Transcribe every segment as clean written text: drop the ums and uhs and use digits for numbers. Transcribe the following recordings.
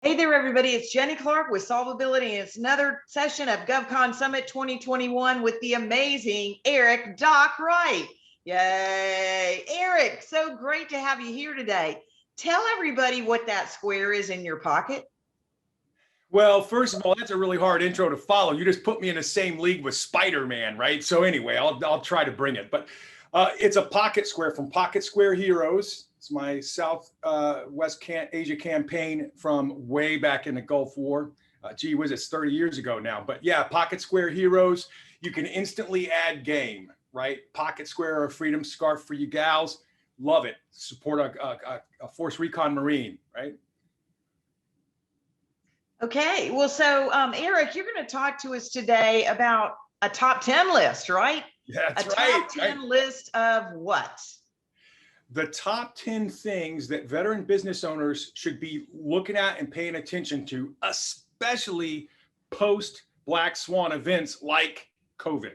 Hey there, everybody. It's Jenny Clark with Solvability, and it's another session of GovCon Summit 2021 with the amazing Eric Doc Wright. Yay, Eric, so great to have you here today. Tell everybody what that square is in your pocket. Well, first of all, that's a really hard intro to follow. You just put me in the same league with Spider-Man, right? So anyway, I'll try to bring it. But it's a pocket square from Pocket Square Heroes. It's my Southwest Asia campaign from way back in the Gulf War. Gee whiz, it's 30 years ago now. But yeah, Pocket Square Heroes. You can instantly add game, right? Pocket Square, a freedom scarf for you gals. Love it. Support a Force Recon Marine, right? Okay, well, so Eric, you're going to talk to us today about a top 10 list, right? Yeah, that's a right. top 10 list of what? The top 10 things that veteran business owners should be looking at and paying attention to, especially post Black Swan events like COVID.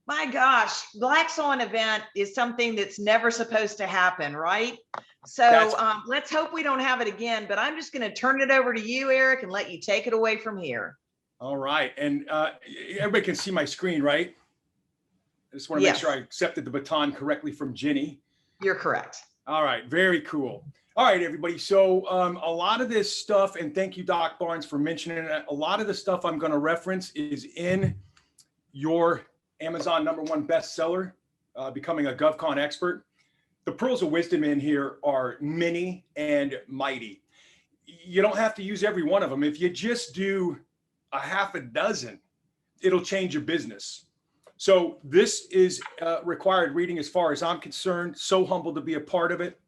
My gosh, Black Swan event is something that's never supposed to happen, right? So let's hope we don't have it again, but I'm just going to turn it over to you, Eric, and let you take it away from here. All right. And everybody can see my screen, right? I just want to make sure I accepted the baton correctly from Ginny. You're correct. All right. Very cool. All right, everybody. So a lot of this stuff, and thank you, Doc Barnes, for mentioning it. A lot of the stuff I'm going to reference is in your Amazon #1 bestseller, Becoming a GovCon Expert. The pearls of wisdom in here are many and mighty. You don't have to use every one of them. If you just do a half a dozen, it'll change your business. So this is required reading as far as I'm concerned. So humbled to be a part of it.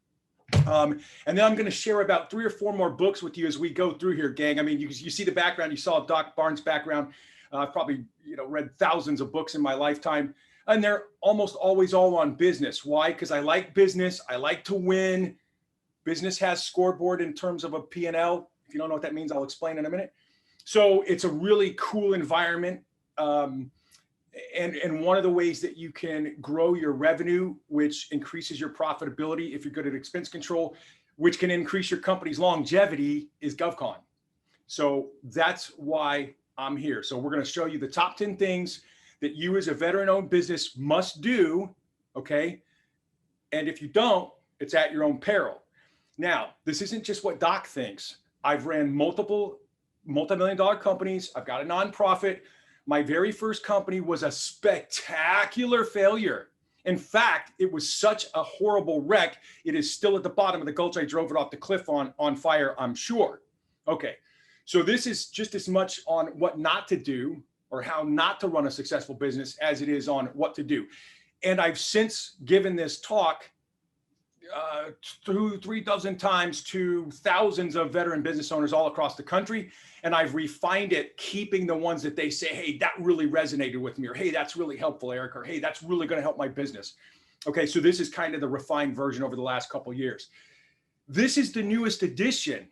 And then I'm going to share about 3 or 4 more books with you as we go through here, gang. I mean, you see the background. You saw Doc Barnes' background. I've probably read thousands of books in my lifetime, and they're almost always all on business. Why? Because I like business. I like to win. Business has scoreboard in terms of a P&L. If you don't know what that means, I'll explain in a minute. So it's a really cool environment. And one of the ways that you can grow your revenue, which increases your profitability if you're good at expense control, which can increase your company's longevity, is GovCon. So that's why I'm here. So we're going to show you the top 10 things that you as a veteran-owned business must do, okay? And if you don't, it's at your own peril. Now, this isn't just what Doc thinks. I've ran multiple multi-million-dollar companies. I've got a nonprofit. My very first company was a spectacular failure. In fact, it was such a horrible wreck. It is still at the bottom of the gulch. I drove it off the cliff on fire, I'm sure. Okay, so this is just as much on what not to do or how not to run a successful business as it is on what to do. And I've since given this talk 3 dozen times to thousands of veteran business owners all across the country. And I've refined it, keeping the ones that they say, hey, that really resonated with me, or hey, that's really helpful, Eric, or hey, that's really going to help my business. Okay, so this is kind of the refined version over the last couple of years. This is the newest edition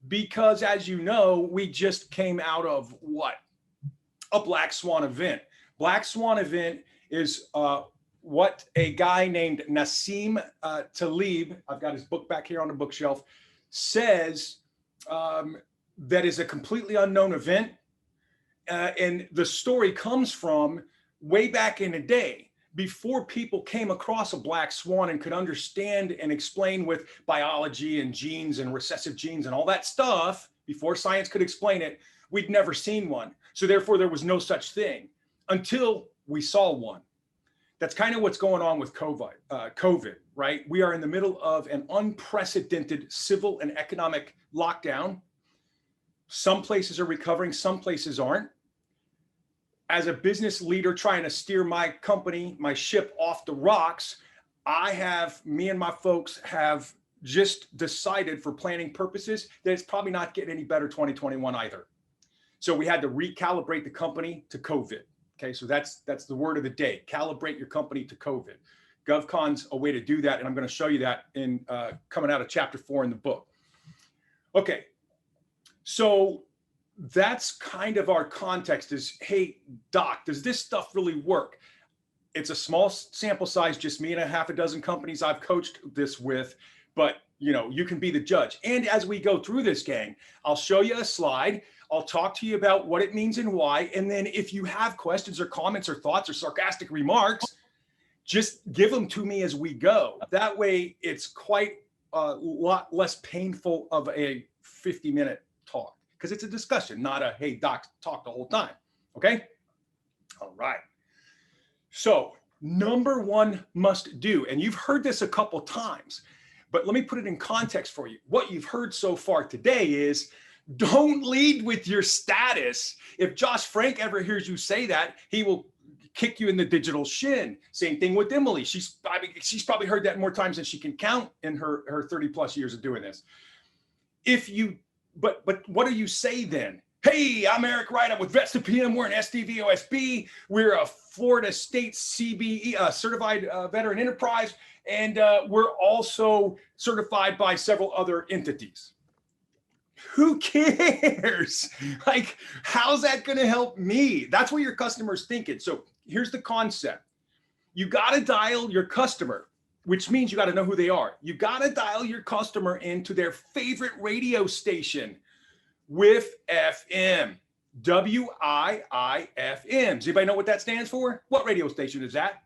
because, as you know, we just came out of what? A Black Swan event. Black Swan event is what a guy named Nassim Taleb, I've got his book back here on the bookshelf, says that is a completely unknown event. And the story comes from way back in the day, before people came across a black swan and could understand and explain with biology and genes and recessive genes and all that stuff, before science could explain it, we'd never seen one. So therefore, there was no such thing until we saw one. That's kind of what's going on with COVID, right? We are in the middle of an unprecedented civil and economic lockdown. Some places are recovering, some places aren't. As a business leader trying to steer my company, my ship off the rocks, me and my folks have just decided for planning purposes that it's probably not getting any better 2021 either. So we had to recalibrate the company to COVID. Okay, so that's the word of the day. Calibrate your company to COVID. GovCon's a way to do that, and I'm going to show you that in coming out of chapter 4 in the book. Okay, so that's kind of our context is, hey, Doc, does this stuff really work? It's a small sample size, just me and a half a dozen companies I've coached this with, but you can be the judge. And as we go through this, gang, I'll show you a slide. I'll talk to you about what it means and why. And then if you have questions or comments or thoughts or sarcastic remarks, just give them to me as we go. That way it's quite a lot less painful of a 50-minute talk, because it's a discussion, not a, hey, doc, talk the whole time. Okay. All right. So number one must do, and you've heard this a couple times, but let me put it in context for you. What you've heard so far today is, don't lead with your status. If Josh Frank ever hears you say that, he will kick you in the digital shin. Same thing with Emily. She's probably heard that more times than she can count in her 30 plus years of doing this. But what do you say then? Hey, I'm Eric Wright. I'm with Vesta PM. We're an SDVOSB. We're a Florida State CBE certified veteran enterprise. And we're also certified by several other entities. Who cares? Like, how's that going to help me? That's what your customer's thinking. So here's the concept. You got to dial your customer, which means you got to know who they are. You got to dial your customer into their favorite radio station with FM, WIIFM. Does anybody know what that stands for? What radio station is that?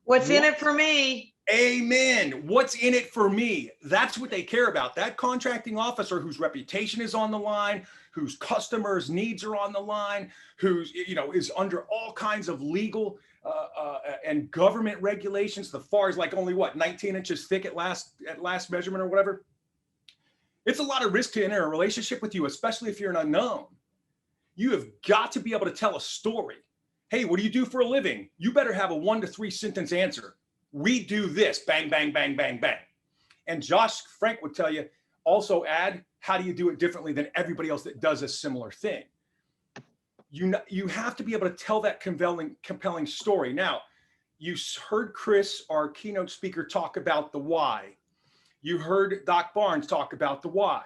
What's in it for me? Amen. What's in it for me? That's what they care about. That contracting officer whose reputation is on the line, whose customers' needs are on the line, who's, is under all kinds of legal and government regulations. The FAR is like only 19 inches thick at last measurement or whatever. It's a lot of risk to enter a relationship with you, especially if you're an unknown. You have got to be able to tell a story. Hey, what do you do for a living? You better have a 1 to 3 sentence answer. We do this, bang, bang, bang, bang, bang. And Josh Frank would tell you, also add, how do you do it differently than everybody else that does a similar thing? You have to be able to tell that compelling story. Now, you heard Chris, our keynote speaker, talk about the why. You heard Doc Barnes talk about the why.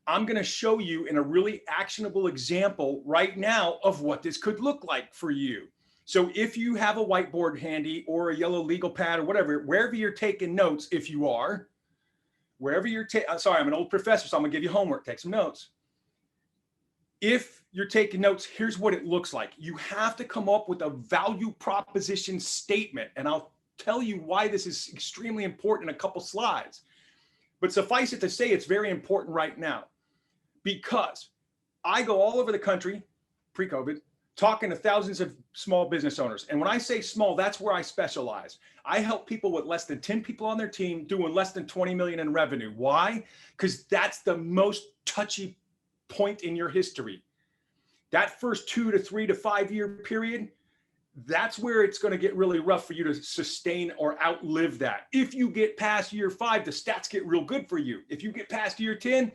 I'm going to show you in a really actionable example right now of what this could look like for you. So if you have a whiteboard handy or a yellow legal pad or whatever, wherever you're taking notes, if you are, wherever you're sorry, I'm an old professor, so I'm gonna give you homework, take some notes. If you're taking notes, here's what it looks like. You have to come up with a value proposition statement. And I'll tell you why this is extremely important in a couple slides. But suffice it to say, it's very important right now, because I go all over the country, pre-COVID, talking to thousands of small business owners. And when I say small, that's where I specialize. I help people with less than 10 people on their team doing less than 20 million in revenue. Why? Because that's the most touchy point in your history. That first 2 to 3 to 5 year period, that's where it's going to get really rough for you to sustain or outlive that. If you get past year 5, the stats get real good for you. If you get past year 10,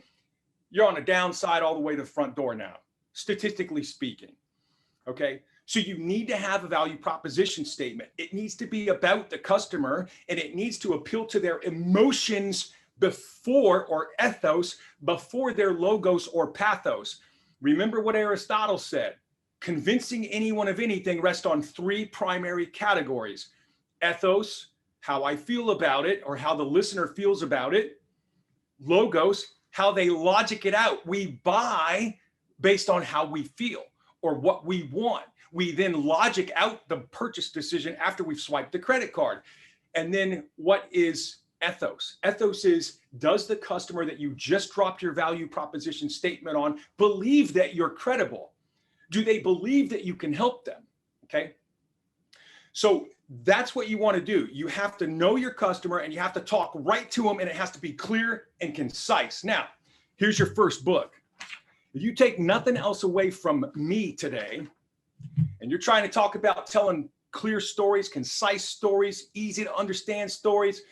you're on a downside all the way to the front door now, statistically speaking. Okay, so you need to have a value proposition statement. It needs to be about the customer, and it needs to appeal to their emotions before, or ethos, before their logos or pathos. Remember what Aristotle said: convincing anyone of anything rests on 3 primary categories: ethos, how I feel about it or how the listener feels about it; logos, how they logic it out. We buy based on how we feel or what we want. We then logic out the purchase decision after we've swiped the credit card. And then what is ethos? Ethos is, does the customer that you just dropped your value proposition statement on believe that you're credible? Do they believe that you can help them? Okay. So that's what you want to do. You have to know your customer, and you have to talk right to them, and it has to be clear and concise. Now, here's your first book. If you take nothing else away from me today, and you're trying to talk about telling clear stories, concise stories, easy to understand stories,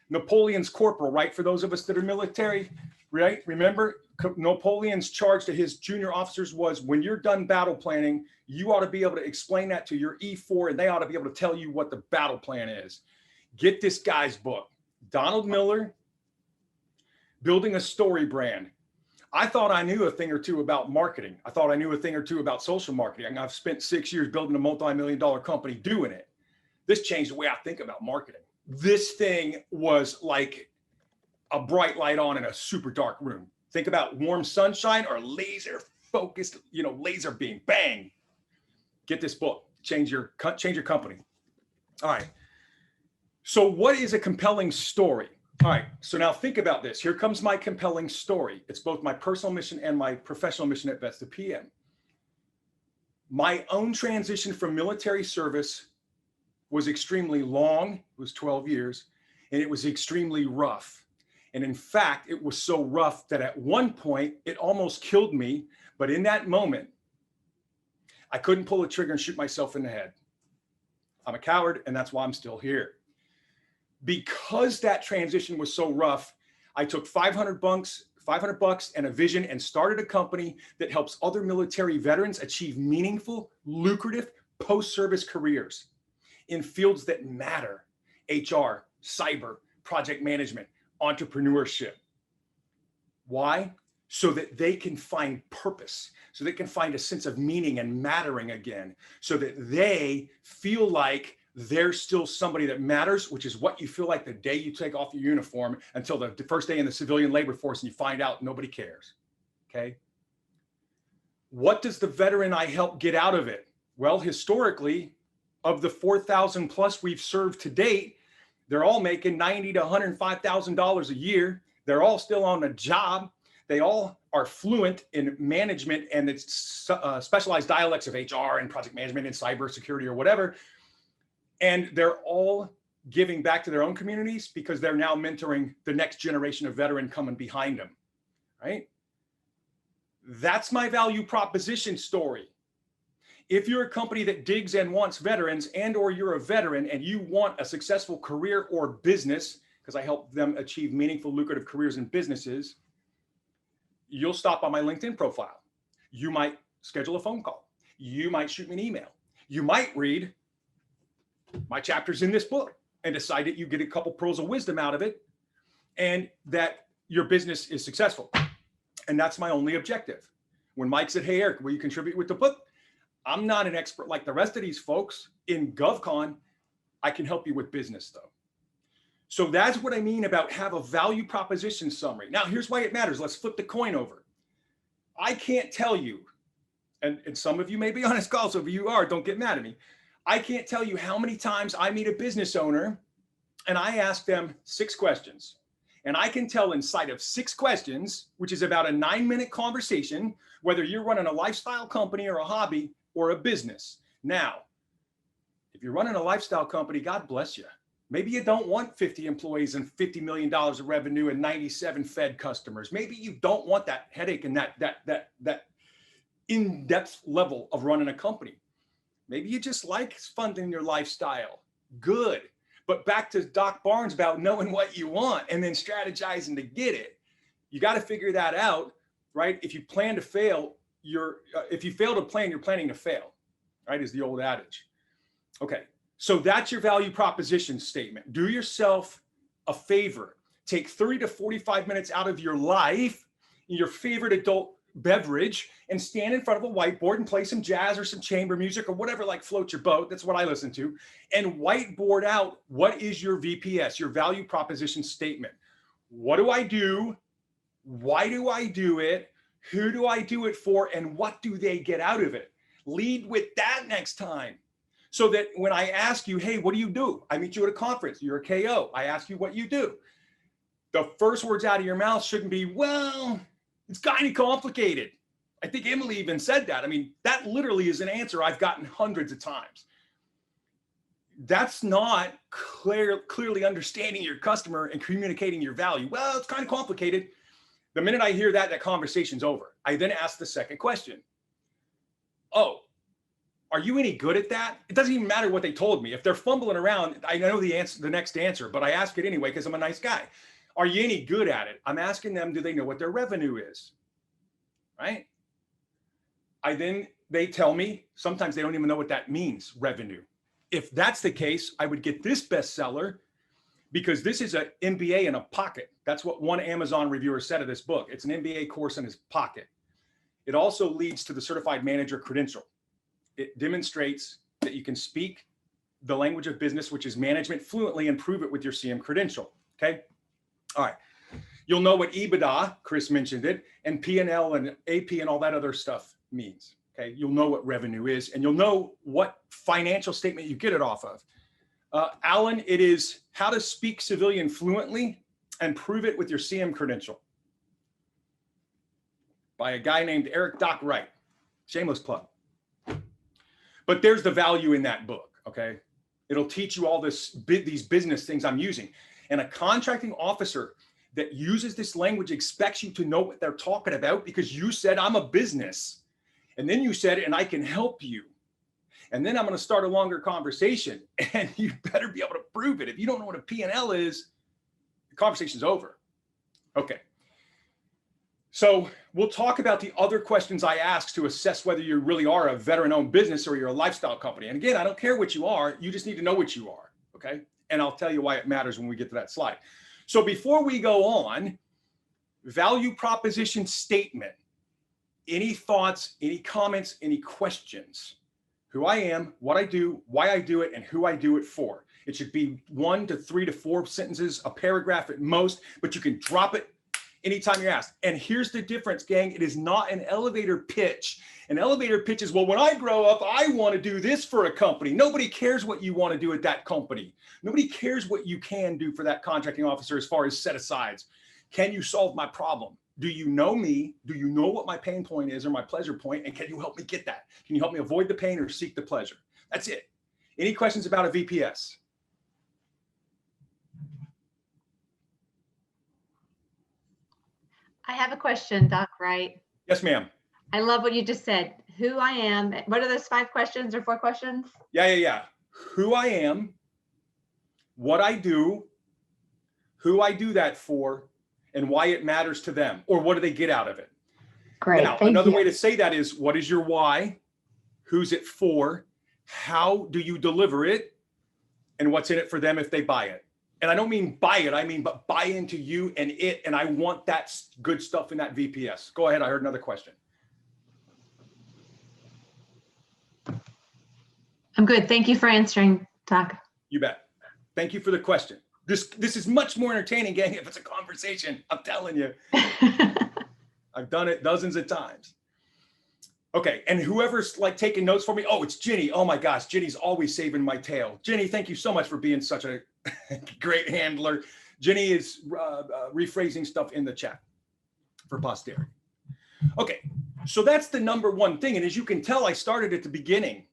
Napoleon's corporal, right? For those of us that are military, right? Remember, Napoleon's charge to his junior officers was, when you're done battle planning, you ought to be able to explain that to your E4, and they ought to be able to tell you what the battle plan is. Get this guy's book, Donald Miller, Building a Story Brand. I thought I knew a thing or two about marketing. I thought I knew a thing or two about social marketing. I've spent 6 years building a multi-million-dollar company doing it. This changed the way I think about marketing. this thing was like a bright light on in a super dark room. Think about warm sunshine or laser focused, laser beam, bang. Get this book, change your company. All right. So what is a compelling story? All right. So now think about this. Here comes my compelling story. It's both my personal mission and my professional mission at Vesta PM. My own transition from military service was extremely long. It was 12 years, and it was extremely rough. And in fact, it was so rough that at one point it almost killed me. But in that moment, I couldn't pull the trigger and shoot myself in the head. I'm a coward, and that's why I'm still here. Because that transition was so rough, I took $500 and a vision and started a company that helps other military veterans achieve meaningful, lucrative post-service careers in fields that matter: HR, cyber, project management, entrepreneurship. Why? So that they can find purpose, so they can find a sense of meaning and mattering again, so that they feel like they're still somebody that matters, which is what you feel like the day you take off your uniform until the first day in the civilian labor force and you find out nobody cares. Okay. What does the veteran I help get out of it? Well, historically, of the 4,000 plus we've served to date, they're all making $90,000 to $105,000 a year. They're all still on a job. They all are fluent in management and its specialized dialects of HR and project management and cybersecurity or whatever. And they're all giving back to their own communities because they're now mentoring the next generation of veteran coming behind them, right? That's my value proposition story. If you're a company that digs and wants veterans, and or you're a veteran and you want a successful career or business, because I help them achieve meaningful, lucrative careers and businesses, you'll stop on my LinkedIn profile. You might schedule a phone call. You might shoot me an email. You might read my chapters in this book and decide that you get a couple pearls of wisdom out of it and that your business is successful. And that's my only objective. When Mike said, "Hey, Eric, will you contribute with the book?" I'm not an expert like the rest of these folks in GovCon. I can help you with business though. So that's what I mean about have a value proposition summary. Now, here's why it matters. Let's flip the coin over. I can't tell you, and some of you may be on this call, so if you are, don't get mad at me. I can't tell you how many times I meet a business owner and I ask them 6 questions. And I can tell inside of 6 questions, which is about a 9-minute conversation, whether you're running a lifestyle company or a hobby or a business. Now, if you're running a lifestyle company, God bless you. Maybe you don't want 50 employees and $50 million of revenue and 97 fed customers. Maybe you don't want that headache and that in-depth level of running a company. Maybe you just like funding your lifestyle. Good. But back to Doc Barnes about knowing what you want and then strategizing to get it. You got to figure that out, right? If you plan to fail, if you fail to plan, you're planning to fail, right? Is the old adage. Okay. So that's your value proposition statement. Do yourself a favor. Take 30 to 45 minutes out of your life, your favorite adult beverage, and stand in front of a whiteboard and play some jazz or some chamber music or whatever like floats your boat. That's what I listen to. And whiteboard out what is your VPS, your value proposition statement. What do I do? Why do I do it? Who do I do it for? And what do they get out of it? Lead with that next time. So that when I ask you, "Hey, what do you do?" I meet you at a conference, you're a KO. I ask you what you do. The first words out of your mouth shouldn't be, "Well, it's kind of complicated." I think Emily even said that. I mean, that literally is an answer I've gotten hundreds of times. That's not clearly understanding your customer and communicating your value. "Well, it's kind of complicated." The minute I hear that, that conversation's over. I then ask the second question. "Oh, are you any good at that?" It doesn't even matter what they told me. If they're fumbling around, I know the answer, the next answer, but I ask it anyway because I'm a nice guy. Are you any good at it? I'm asking them, do they know what their revenue is? Right? They tell me, sometimes they don't even know what that means, revenue. If that's the case, I would get this bestseller because this is an MBA in a pocket. That's what one Amazon reviewer said of this book. It's an MBA course in his pocket. It also leads to the certified manager credential. It demonstrates that you can speak the language of business, which is management fluently, and prove it with your CM credential. Okay. All right. You'll know what EBITDA, Chris mentioned it, and P&L and AP and all that other stuff means. Okay. You'll know what revenue is, and you'll know what financial statement you get it off of. Alan, it is how to speak civilian fluently and prove it with your CM credential by a guy named Eric Doc Wright. Shameless plug. But there's the value in that book, okay? It'll teach you all these business things I'm using. And a contracting officer that uses this language expects you to know what they're talking about because you said, I'm a business. And then you said, and I can help you. And then I'm going to start a longer conversation, and you better be able to prove it. If you don't know what a P&L is, the conversation's over. Okay. So we'll talk about the other questions I ask to assess whether you really are a veteran-owned business or you're a lifestyle company. And again, I don't care what you are. You just need to know what you are, okay? And I'll tell you why it matters when we get to that slide. So before we go on, value proposition statement. Any thoughts, any comments, any questions? Who I am, what I do, why I do it, and who I do it for. It should be 1 to 3 to 4 sentences, a paragraph at most, but you can drop it anytime you're asked. And here's the difference, gang. It is not an elevator pitch. An elevator pitch is, well, when I grow up, I want to do this for a company. Nobody cares what you want to do at that company. Nobody cares what you can do for that contracting officer as far as set asides. Can you solve my problem? Do you know me? Do you know what my pain point is or my pleasure point? And can you help me get that? Can you help me avoid the pain or seek the pleasure? That's it. Any questions about a VPS? I have a question, Doc Wright. Yes, ma'am. I love what you just said. Who I am. What are those 5 questions or 4 questions? Yeah. Who I am, what I do, who I do that for, and why it matters to them, or what do they get out of it? Great. Now, another way to say that is, what is your why? Who's it for? How do you deliver it? And what's in it for them if they buy it? And I don't mean buy it, I mean, but buy into you and it. And I want that good stuff in that VPS. Go ahead. I heard another question. I'm good. Thank you for answering, Doc. You bet. Thank you for the question. This is much more entertaining, gang, if it's a conversation. I'm telling you. I've done it dozens of times. Okay, and whoever's like taking notes for me, oh, it's Ginny. Oh my gosh, Ginny's always saving my tail. Ginny, thank you so much for being such a great handler. Ginny is rephrasing stuff in the chat for posterity. Okay, so that's the number one thing. And as you can tell, I started at the beginning.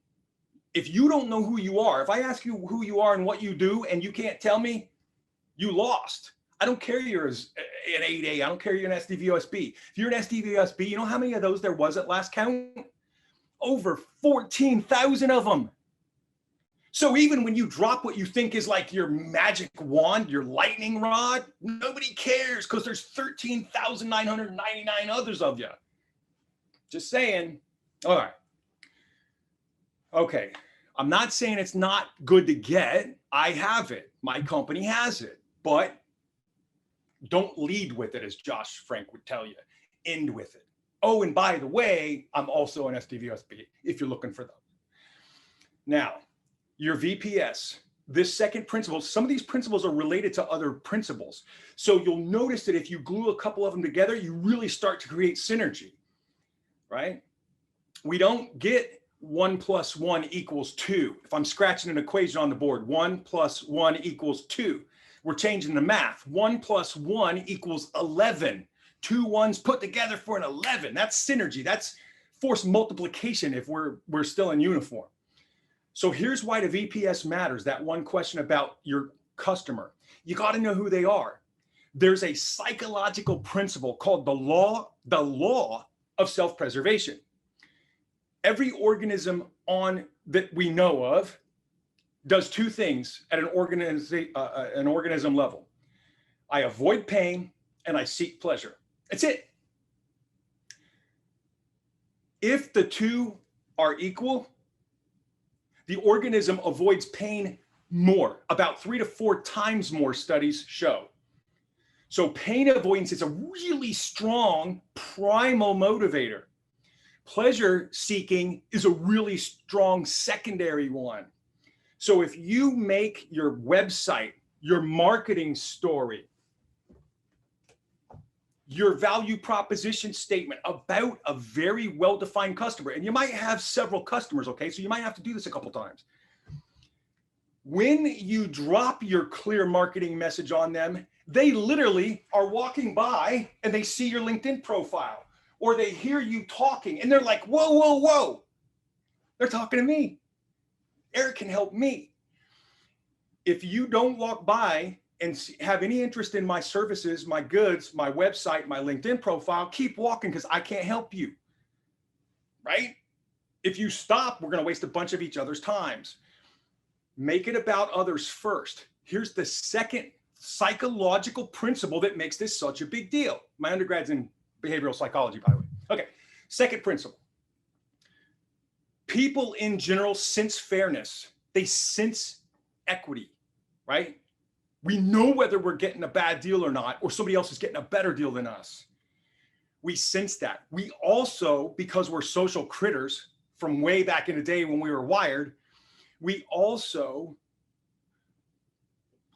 If you don't know who you are, if I ask you who you are and what you do, and you can't tell me, you lost. I don't care you're an 8A. I don't care you're an SDVOSB. If you're an SDVOSB, you know how many of those there was at last count? Over 14,000 of them. So even when you drop what you think is like your magic wand, your lightning rod, nobody cares because there's 13,999 others of you. Just saying. All right. Okay. I'm not saying it's not good to get. I have it. My company has it. But don't lead with it, as Josh Frank would tell you. End with it. Oh, and by the way, I'm also an SDVOSB if you're looking for them. Now, your VPS, this second principle, some of these principles are related to other principles. So you'll notice that if you glue a couple of them together, you really start to create synergy, right? We don't get 1 + 1 = 2. If I'm scratching an equation on the board, 1 + 1 = 2. We're changing the math. 1 + 1 = 11. 2 ones put together for an 11. That's synergy. That's force multiplication if we're still in uniform. So here's why the VPS matters. That one question about your customer. You got to know who they are. There's a psychological principle called the law of self-preservation. Every organism that we know of does 2 things at an organism level. I avoid pain and I seek pleasure. That's it. If the 2 are equal, the organism avoids pain more, about 3 to 4 times more, studies show. So pain avoidance is a really strong primal motivator. Pleasure seeking is a really strong secondary one. So if you make your website, your marketing story, your value proposition statement about a very well-defined customer, and you might have several customers, okay? So you might have to do this a couple times. When you drop your clear marketing message on them, they literally are walking by and they see your LinkedIn profile, or they hear you talking and they're like, whoa, whoa, whoa. They're talking to me. Eric can help me. If you don't walk by and have any interest in my services, my goods, my website, my LinkedIn profile, keep walking because I can't help you, right? If you stop, we're going to waste a bunch of each other's times. Make it about others first. Here's the second psychological principle that makes this such a big deal. My undergrad's in behavioral psychology, by the way. Okay, second principle. People in general sense fairness. They sense equity, right? We know whether we're getting a bad deal or not, or somebody else is getting a better deal than us. We sense that. We also, because we're social critters from way back in the day when we were wired, we also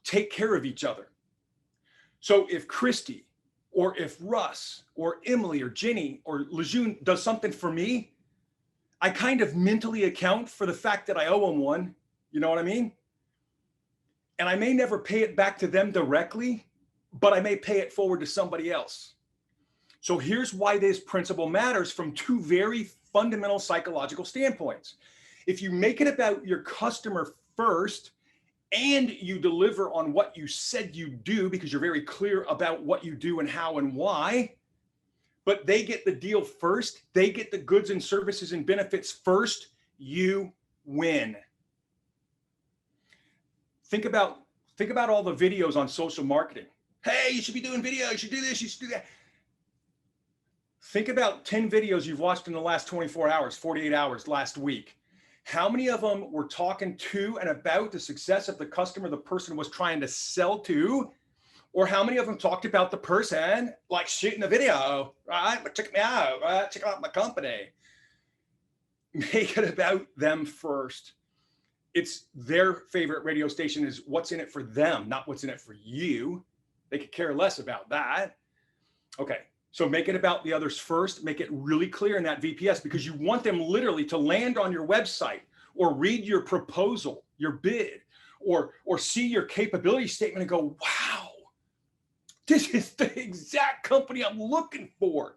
take care of each other. So if Christy or if Russ or Emily or Jenny or Lejeune does something for me, I kind of mentally account for the fact that I owe them one. You know what I mean? And I may never pay it back to them directly, but I may pay it forward to somebody else. So here's why this principle matters from two very fundamental psychological standpoints. If you make it about your customer first and you deliver on what you said you do because you're very clear about what you do and how and why, but they get the deal first, they get the goods and services and benefits first, you win. Think about all the videos on social marketing. Hey, you should be doing video, you should do this, you should do that. Think about 10 videos you've watched in the last 24 hours, 48 hours, last week. How many of them were talking to and about the success of the customer the person was trying to sell to? Or how many of them talked about the person like shooting a video, right? But check me out, right? Check out my company. Make it about them first. It's their favorite radio station is what's in it for them, not what's in it for you. They could care less about that. Okay, so make it about the others first. Make it really clear in that VPS because you want them literally to land on your website or read your proposal, your bid, or see your capability statement and go, wow, this is the exact company I'm looking for.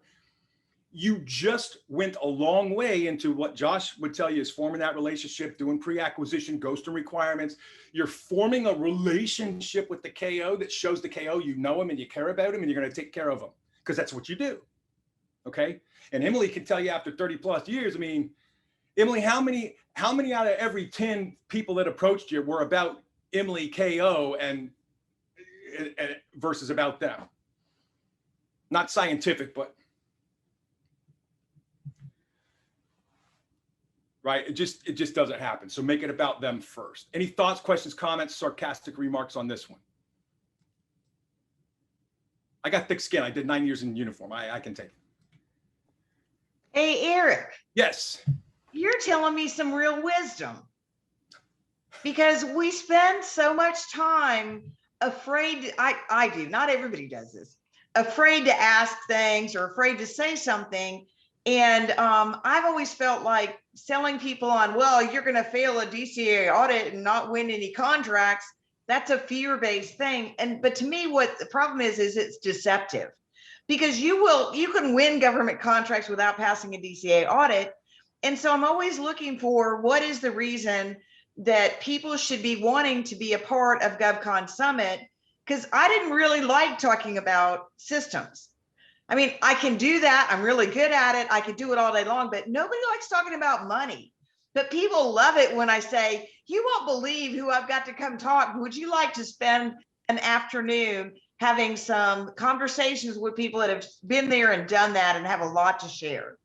You just went a long way into what Josh would tell you is forming that relationship, doing pre-acquisition, ghosting requirements. You're forming a relationship with the KO that shows the KO you know him and you care about him and you're going to take care of him because that's what you do. Okay. And Emily can tell you after 30 plus years, I mean, Emily, how many out of every 10 people that approached you were about Emily KO and versus about them? Not scientific, but right? It just doesn't happen. So make it about them first. Any thoughts, questions, comments, sarcastic remarks on this one? I got thick skin. I did 9 years in uniform. I can take it. Hey, Eric. Yes. You're telling me some real wisdom because we spend so much time afraid. I do. Not everybody does this. Afraid to ask things or afraid to say something. And I've always felt like selling people on, well, you're going to fail a DCA audit and not win any contracts. That's a fear-based thing. But to me, what the problem is it's deceptive because you can win government contracts without passing a DCA audit. And so I'm always looking for what is the reason that people should be wanting to be a part of GovCon Summit, because I didn't really like talking about systems. I mean, I can do that. I'm really good at it. I could do it all day long, but nobody likes talking about money. But people love it when I say, you won't believe who I've got to come talk. Would you like to spend an afternoon having some conversations with people that have been there and done that and have a lot to share?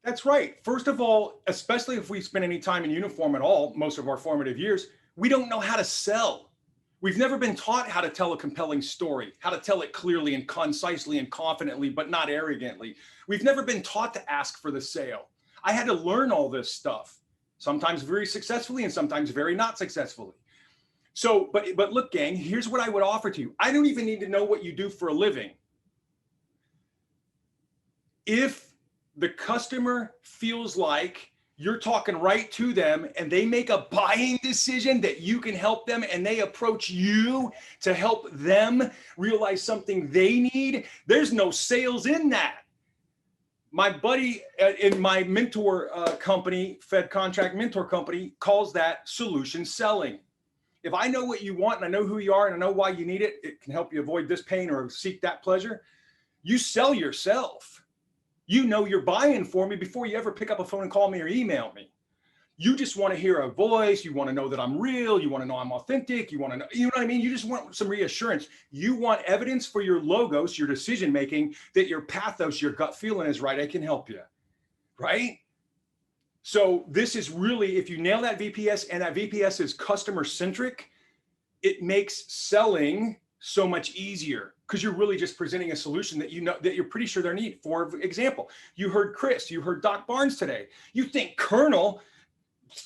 That's right. First of all, especially if we spend any time in uniform at all, most of our formative years, we don't know how to sell. We've never been taught how to tell a compelling story, how to tell it clearly and concisely and confidently, but not arrogantly. We've never been taught to ask for the sale. I had to learn all this stuff. sometimes very successfully and sometimes very not successfully. So, but look, gang, here's what I would offer to you. I don't even need to know what you do for a living. If the customer feels like you're talking right to them and they make a buying decision that you can help them and they approach you to help them realize something they need, there's no sales in that. My buddy in my mentor company, Fed Contract Mentor Company, calls that solution selling. If I know what you want and I know who you are and I know why you need it, it can help you avoid this pain or seek that pleasure. You sell yourself. You know you're buying for me before you ever pick up a phone and call me or email me. You just want to hear a voice. You want to know that I'm real. You want to know I'm authentic. You want to know, you know what I mean? You just want some reassurance. You want evidence for your logos, your decision-making, that your pathos, your gut feeling is right. I can help you, right? So this is really, if you nail that VPS and that VPS is customer-centric, it makes selling so much easier because you're really just presenting a solution that you know that you're pretty sure their need. For example, you heard Chris, you heard Doc Barnes today. You think Colonel,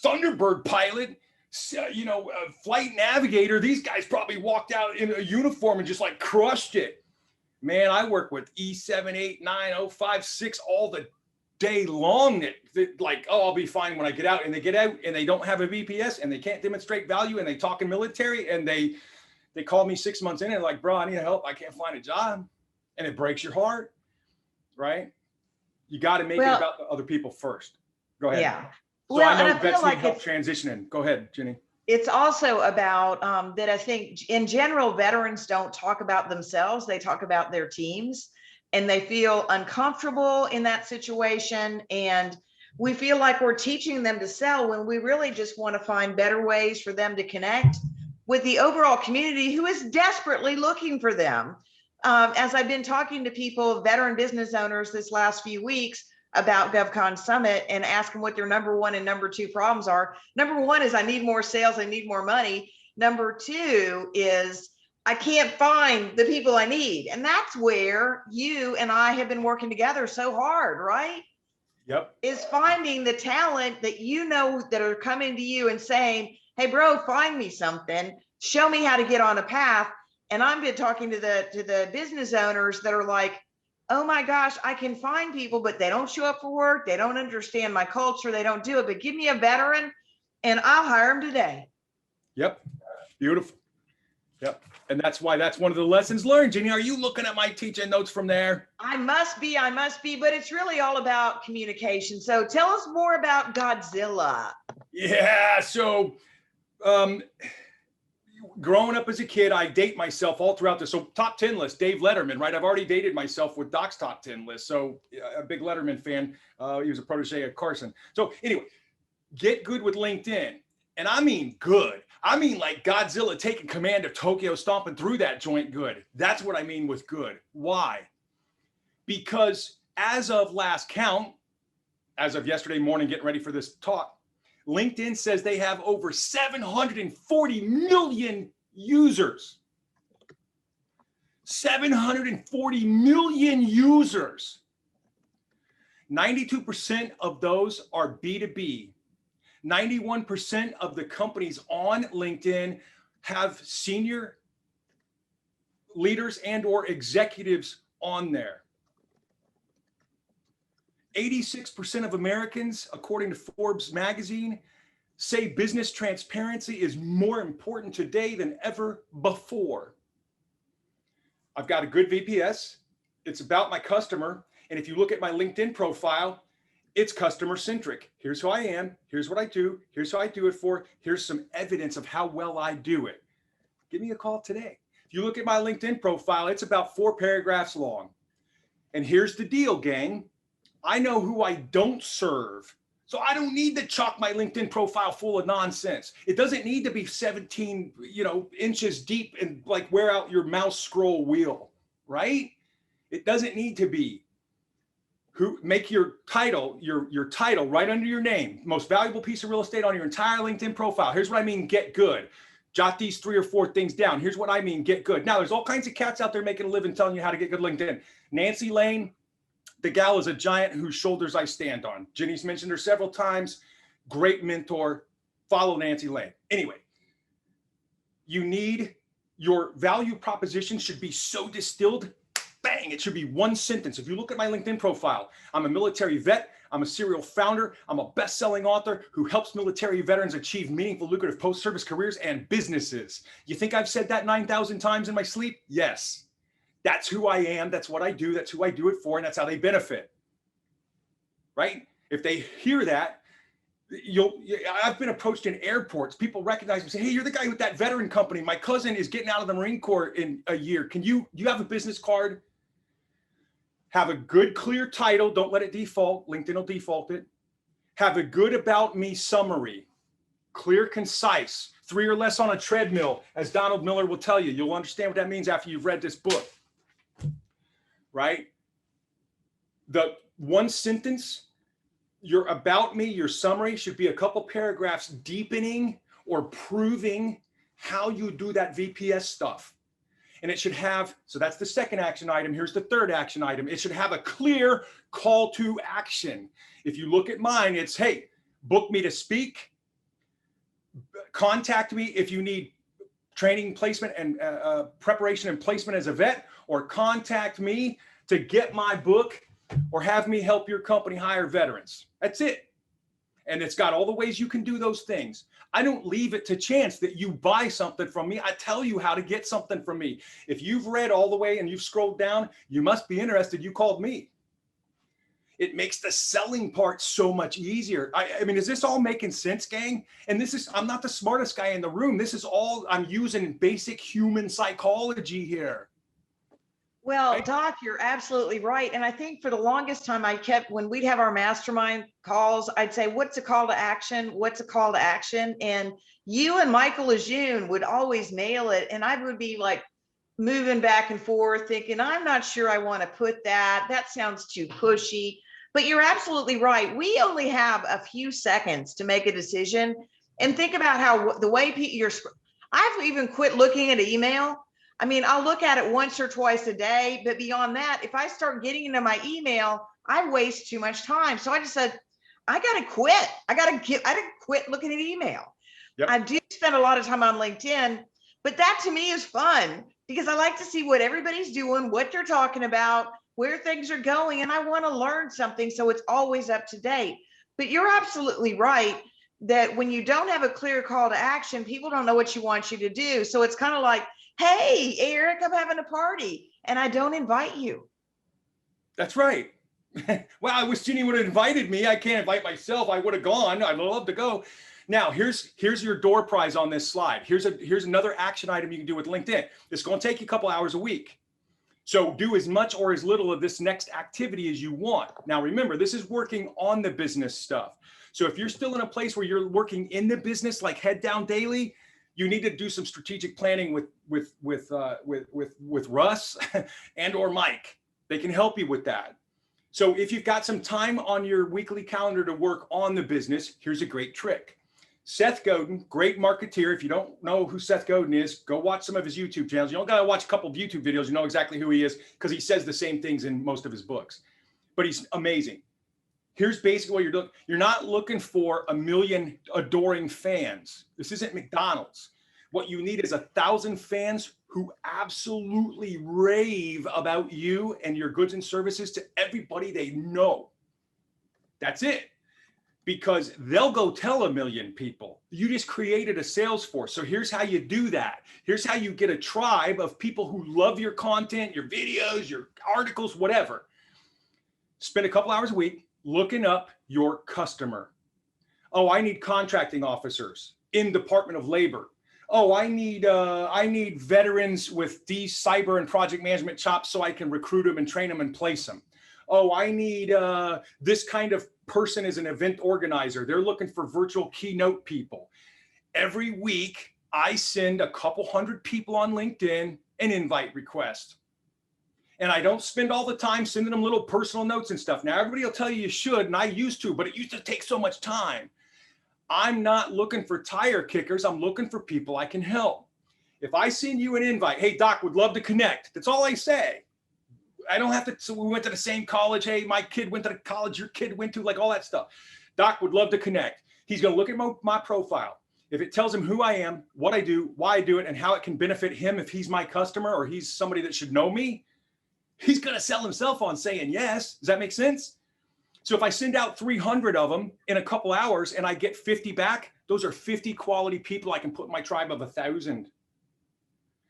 Thunderbird pilot, flight navigator, these guys probably walked out in a uniform and just like crushed it. Man, I work with E7, 8, 9, 05, 6 all the day long that like, oh, I'll be fine when I get out. And they get out and they don't have a VPS and they can't demonstrate value and they talk in military and they call me 6 months in and like, bro, I need help. I can't find a job. And it breaks your heart, right? You got to make it about the other people first. Go ahead. Yeah. So I know vets need help transitioning. Go ahead, Jenny. It's also about that I think in general, veterans don't talk about themselves. They talk about their teams and they feel uncomfortable in that situation. And we feel like we're teaching them to sell when we really just want to find better ways for them to connect with the overall community who is desperately looking for them. As I've been talking to people, veteran business owners this last few weeks about GovCon Summit and ask them what their number one and number two problems are. Number one is I need more sales, I need more money. Number two is I can't find the people I need. And that's where you and I have been working together so hard, right? Yep. Is finding the talent that you know that are coming to you and saying, hey, bro, find me something, show me how to get on a path. And I've been talking to the business owners that are like, oh my gosh, I can find people, but they don't show up for work. They don't understand my culture. They don't do it, but give me a veteran and I'll hire them today. Yep. Beautiful. Yep. And that's why that's one of the lessons learned. Jenny, are you looking at my teaching notes from there? I must be, but it's really all about communication. So tell us more about Godzilla. Yeah. So, growing up as a kid, I date myself all throughout this. So top 10 list, Dave Letterman, right? I've already dated myself with Doc's top 10 list. So a big Letterman fan. He was a protege of Carson. So anyway, get good with LinkedIn. And I mean good. I mean like Godzilla taking command of Tokyo, stomping through that joint good. That's what I mean with good. Why? Because as of last count, as of yesterday morning, getting ready for this talk, LinkedIn says they have over 740 million users. 740 million users. 92% of those are B2B. 91% of the companies on LinkedIn have senior leaders and or executives on there. 86% of Americans, according to Forbes magazine, say business transparency is more important today than ever before. I've got a good VPS. It's about my customer. And if you look at my LinkedIn profile, it's customer centric. Here's who I am. Here's what I do. Here's who I do it for. Here's some evidence of how well I do it. Give me a call today. If you look at my LinkedIn profile, it's about 4 paragraphs long. And here's the deal, gang. I know who I don't serve. So I don't need to chalk my LinkedIn profile full of nonsense. It doesn't need to be 17, inches deep and like wear out your mouse scroll wheel, right? It doesn't need to be. Make your title, your title right under your name. Most valuable piece of real estate on your entire LinkedIn profile. Here's what I mean, get good. Jot these 3 or 4 things down. Here's what I mean, get good. Now, there's all kinds of cats out there making a living telling you how to get good LinkedIn. Nancy Lane, the gal is a giant whose shoulders I stand on. Jenny's mentioned her several times. great mentor, follow Nancy Lane. Anyway, your value proposition should be so distilled, bang, it should be one sentence. If you look at my LinkedIn profile, I'm a military vet, I'm a serial founder, I'm a best-selling author who helps military veterans achieve meaningful, lucrative post-service careers and businesses. You think I've said that 9,000 times in my sleep? Yes. That's who I am, that's what I do, that's who I do it for, and that's how they benefit, right? If they hear that, I've been approached in airports. People recognize me and say, hey, you're the guy with that veteran company. My cousin is getting out of the Marine Corps in a year. Do you have a business card? Have a good, clear title. Don't let it default. LinkedIn will default it. Have a good about me summary. Clear, concise. 3 or less on a treadmill, as Donald Miller will tell you. You'll understand what that means after you've read this book, right? The one sentence, your about me, your summary should be a couple paragraphs deepening or proving how you do that VPS stuff. And it should have, so that's the second action item. Here's the third action item. It should have a clear call to action. If you look at mine, it's, hey, book me to speak, contact me if you need training, placement, and preparation and placement as a vet, or contact me to get my book, or have me help your company hire veterans. That's it. And it's got all the ways you can do those things. I don't leave it to chance that you buy something from me. I tell you how to get something from me. If you've read all the way and you've scrolled down, you must be interested. You called me. It makes the selling part so much easier. I mean, is this all making sense, gang? And I'm not the smartest guy in the room. This is all, I'm using basic human psychology here. Well, Doc, you're absolutely right. And I think for the longest time when we'd have our mastermind calls, I'd say, what's a call to action? What's a call to action? And you and Michael Lejeune would always nail it. And I would be like moving back and forth thinking, I'm not sure I want to put that. That sounds too pushy. But you're absolutely right. We only have a few seconds to make a decision. And think about how the way I've even quit looking at email. I mean, I'll look at it once or twice a day, but beyond that, if I start getting into my email, I waste too much time. So I just said, I got to quit. I got to quit looking at email. Yep. I do spend a lot of time on LinkedIn, but that to me is fun because I like to see what everybody's doing, what they're talking about, where things are going, and I want to learn something. So it's always up to date. But you're absolutely right that when you don't have a clear call to action, people don't know what you want you to do. So it's kind of like, hey, Eric, I'm having a party and I don't invite you. That's right. Well, I wish Ginny would have invited me. I can't invite myself. I would have gone. I'd love to go. Now, here's your door prize on this slide. Here's another action item you can do with LinkedIn. It's going to take you a couple hours a week. So do as much or as little of this next activity as you want. Now, remember, this is working on the business stuff. So if you're still in a place where you're working in the business, like head down daily, you need to do some strategic planning with Russ and or Mike. They can help you with that. So if you've got some time on your weekly calendar to work on the business, here's a great trick. Seth Godin, great marketeer. If you don't know who Seth Godin is, go watch some of his YouTube channels. You don't got to watch a couple of YouTube videos. You know exactly who he is because he says the same things in most of his books. But he's amazing. Here's basically what you're doing. You're not looking for 1 million adoring fans. This isn't McDonald's. What you need is 1,000 fans who absolutely rave about you and your goods and services to everybody they know. That's it. Because they'll go tell 1 million people. You just created a sales force. So here's how you do that. Here's how you get a tribe of people who love your content, your videos, your articles, whatever. Spend a couple hours a week looking up your customer. Oh, I need contracting officers in Department of Labor. Oh, I need veterans with these cyber and project management chops so I can recruit them and train them and place them. Oh, I need this kind of person as an event organizer. They're looking for virtual keynote people. Every week, I send a couple hundred people on LinkedIn an invite request. And I don't spend all the time sending them little personal notes and stuff. Now, everybody will tell you should, and I used to, but it used to take so much time. I'm not looking for tire kickers. I'm looking for people I can help. If I send you an invite, hey, Doc, would love to connect. That's all I say. I don't have to, so we went to the same college. Hey, my kid went to the college your kid went to, like all that stuff. Doc, would love to connect. He's going to look at my profile. If it tells him who I am, what I do, why I do it, and how it can benefit him if he's my customer or he's somebody that should know me, he's going to sell himself on saying yes. Does that make sense? So if I send out 300 of them in a couple hours and I get 50 back, those are 50 quality people I can put in my tribe of 1,000.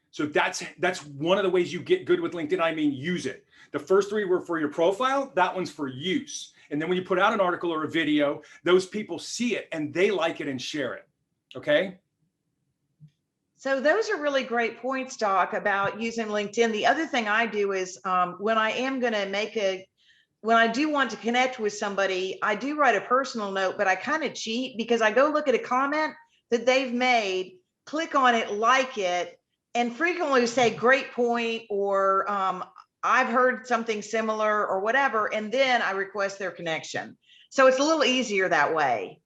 So that's one of the ways you get good with LinkedIn. I mean, use it. The first 3 were for your profile. That one's for use. And then when you put out an article or a video, those people see it and they like it and share it. Okay. So those are really great points, Doc, about using LinkedIn. The other thing I do is when I am going to when I do want to connect with somebody, I do write a personal note, but I kind of cheat because I go look at a comment that they've made, click on it, like it, and frequently say great point, or I've heard something similar or whatever, and then I request their connection. So it's a little easier that way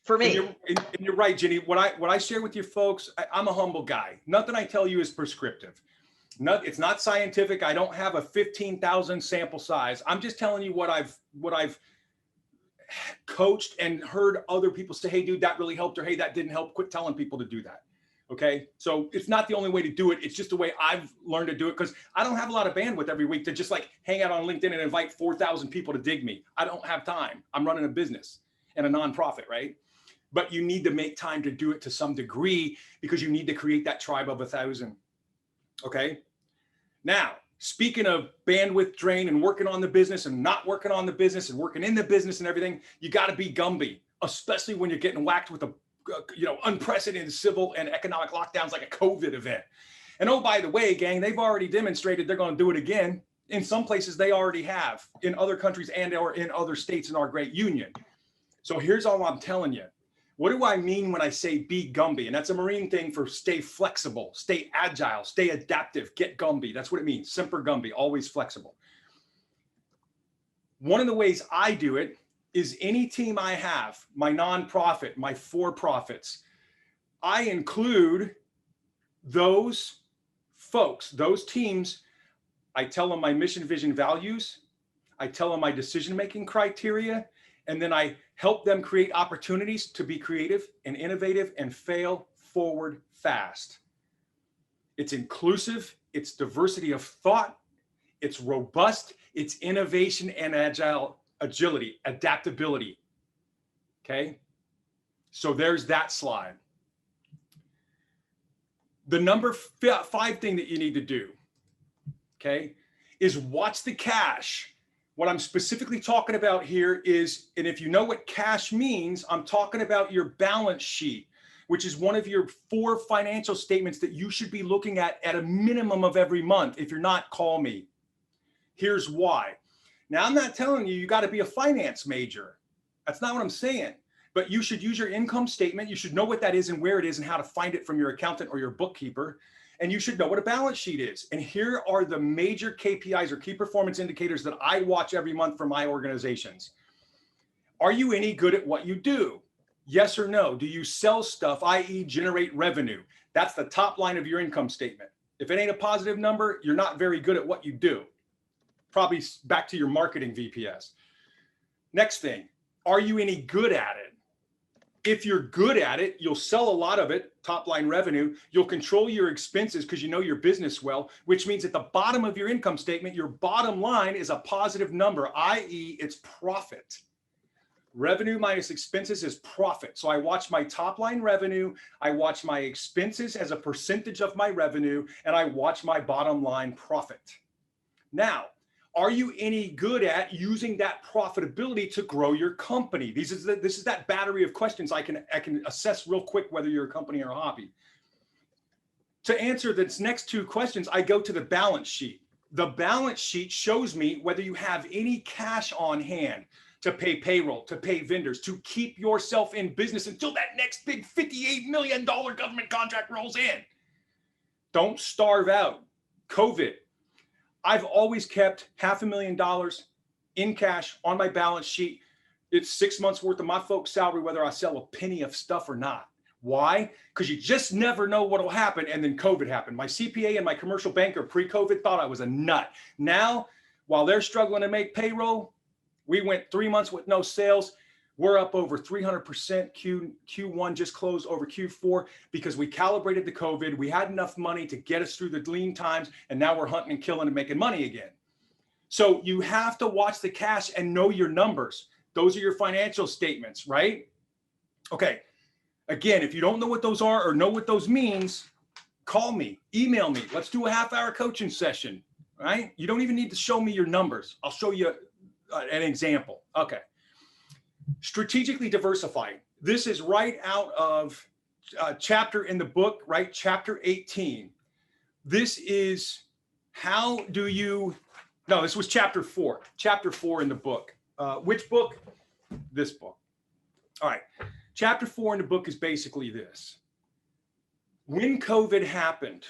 for me. And you're right, Jenny. What I share with you folks, I'm a humble guy. Nothing I tell you is prescriptive. It's not scientific. I don't have a 15,000 sample size. I'm just telling you what I've coached and heard other people say, hey, dude, that really helped, or hey, that didn't help. Quit telling people to do that. Okay. So it's not the only way to do it. It's just the way I've learned to do it, because I don't have a lot of bandwidth every week to just like hang out on LinkedIn and invite 4,000 people to dig me. I don't have time. I'm running a business and a nonprofit, right? But you need to make time to do it to some degree because you need to create that tribe of 1,000. Okay. Now, speaking of bandwidth drain and working on the business and not working on the business and working in the business and everything, you got to be Gumby, especially when you're getting whacked with a unprecedented civil and economic lockdowns like a COVID event. And oh, by the way, gang, they've already demonstrated they're going to do it again. In some places, they already have in other countries and or in other states in our great union. So here's all I'm telling you. What do I mean when I say be Gumby? And that's a Marine thing for stay flexible, stay agile, stay adaptive, get Gumby. That's what it means. Semper Gumby, always flexible. One of the ways I do it is any team I have, my nonprofit, my for-profits, I include those folks, those teams. I tell them my mission, vision, values. I tell them my decision-making criteria. And then I help them create opportunities to be creative and innovative and fail forward fast. It's inclusive, it's diversity of thought, it's robust, it's innovation and agility, adaptability. Okay. So there's that slide. The number 5 thing that you need to do, okay, is watch the cash. What I'm specifically talking about here is, and if you know what cash means, I'm talking about your balance sheet, which is one of your 4 financial statements that you should be looking at a minimum of every month. If you're not, call me. Here's why. Now, I'm not telling you got to be a finance major. That's not what I'm saying. But you should use your income statement. You should know what that is and where it is and how to find it from your accountant or your bookkeeper. And you should know what a balance sheet is. And here are the major KPIs or key performance indicators that I watch every month for my organizations. Are you any good at what you do? Yes or no? Do you sell stuff, i.e. generate revenue? That's the top line of your income statement. If it ain't a positive number, you're not very good at what you do. Probably back to your marketing VPS. Next thing, are you any good at it? If you're good at it, you'll sell a lot of it, top line revenue. You'll control your expenses because you know your business well, which means at the bottom of your income statement, your bottom line is a positive number, i.e. it's profit. Revenue minus expenses is profit. So I watch my top line revenue, I watch my expenses as a percentage of my revenue, and I watch my bottom line profit. Now, are you any good at using that profitability to grow your company? This is that battery of questions I can assess real quick whether you're a company or a hobby. To answer this next 2 questions, I go to the balance sheet. The balance sheet shows me whether you have any cash on hand to pay payroll, to pay vendors, to keep yourself in business until that next big $58 million government contract rolls in. Don't starve out. COVID. I've always kept $500,000 in cash on my balance sheet. It's 6 months worth of my folks' salary, whether I sell a penny of stuff or not. Why? Because you just never know what will happen. And then COVID happened. My CPA and my commercial banker pre-COVID thought I was a nut. Now, while they're struggling to make payroll, we went 3 months with no sales. We're up over 300%. Q1 just closed over Q4 because we calibrated the COVID. We had enough money to get us through the lean times, and now we're hunting and killing and making money again. So you have to watch the cash and know your numbers. Those are your financial statements, right? Okay. Again, if you don't know what those are or know what those means, call me, email me. Let's do a half-hour coaching session, right? You don't even need to show me your numbers. I'll show you an example. Okay. Strategically diversifying. This is right out of a chapter in the book, right? Chapter 18. This is how do you, no, this was chapter 4 in the book. Which book? This book. All right. Chapter 4 in the book is basically this. When COVID happened,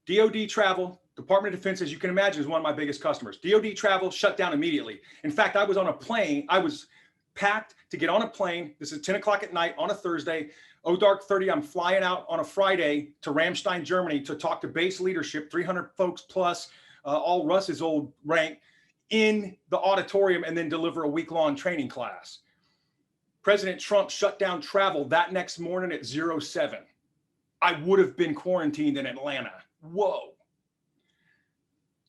DoD travel, Department of Defense, as you can imagine, is one of my biggest customers. DoD travel shut down immediately. In fact, I was on a plane. I was packed to get on a plane. This is 10 o'clock at night on a Thursday. Dark 30, I'm flying out on a Friday to Ramstein, Germany to talk to base leadership, 300 folks plus, all Russ's old rank, in the auditorium, and then deliver a week-long training class. President Trump shut down travel that next morning at 07. I would have been quarantined in Atlanta. Whoa.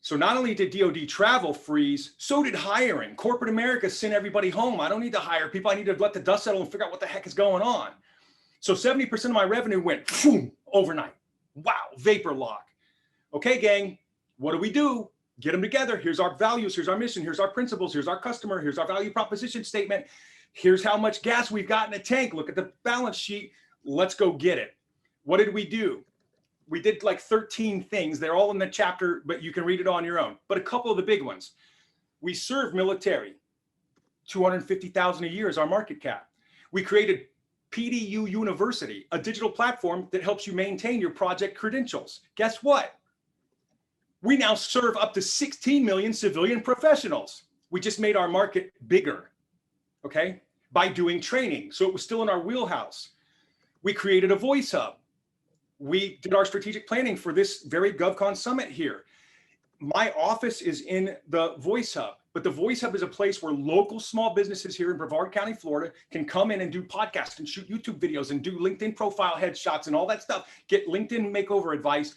So not only did DoD travel freeze, so did hiring. Corporate America sent everybody home. I don't need to hire people. I need to let the dust settle and figure out what the heck is going on. So 70% of my revenue went boom, overnight. Wow, vapor lock. Okay, gang, what do? Get them together. Here's our values. Here's our mission. Here's our principles. Here's our customer. Here's our value proposition statement. Here's how much gas we've got in the tank. Look at the balance sheet. Let's go get it. What did we do? We did like 13 things. They're all in the chapter, but you can read it on your own. But a couple of the big ones. We serve military. 250,000 a year is our market cap. We created PDU University, a digital platform that helps you maintain your project credentials. Guess what? We now serve up to 16 million civilian professionals. We just made our market bigger, okay, by doing training. So it was still in our wheelhouse. We created a voice hub. We did our strategic planning for this very GovCon summit here. My office is in the voice hub, but the voice hub is a place where local small businesses here in Brevard County, Florida, can come in and do podcasts and shoot YouTube videos and do LinkedIn profile headshots and all that stuff. Get LinkedIn makeover advice.